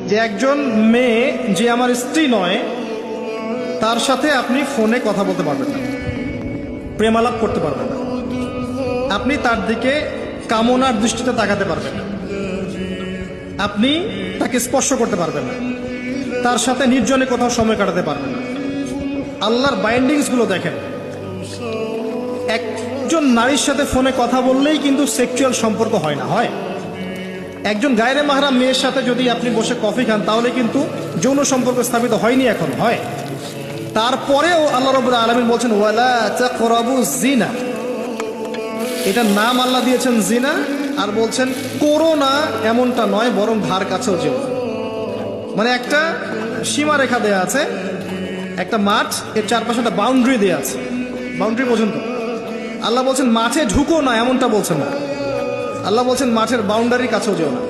যে একজন মেয়ে যে আমার স্ত্রী নয় তার সাথে আপনি ফোনে কথা বলতে পারবেন না, প্রেমালাপ করতে পারবেন না, আপনি তার দিকে কামনার দৃষ্টিতে তাকাতে পারবেন না, আপনি তাকে স্পর্শ করতে পারবেন না, তার সাথে নির্জনে কোথাও সময় কাটাতে পারবেন না। আল্লাহর বাইন্ডিংস গুলো দেখেন। একজন নারীর সাথে ফোনে কথা বললেই কিন্তু সেক্সুয়াল সম্পর্ক হয় না, হয় একজন গায়রে মাহরাম মেয়ের সাথে যদি আপনি বসে কফি খান তাহলে কিন্তু যৌন সম্পর্ক স্থাপিত হয়নি, এখন হয়। তারপরেও আল্লাহ রাব্বুল আলামিন বলছেন ওয়ালা তাকরাবুজ জিনা, এটার নাম আল্লাহ দিয়েছেন জিনা, আর বলছেন করো না এমনটা নয়, বরং ধার কাছেও যেও। মানে একটা সীমারেখা দেয়া আছে, একটা মাঠ, এর চারপাশে একটা বাউন্ডারি দেয়া আছে, বাউন্ডারি পর্যন্ত। আল্লাহ বলছেন মাঠে ঢুকো না এমনটা বলছেন না, আল্লাহ বলছেন মাঠের বাউন্ডারির কাছেও যেও না।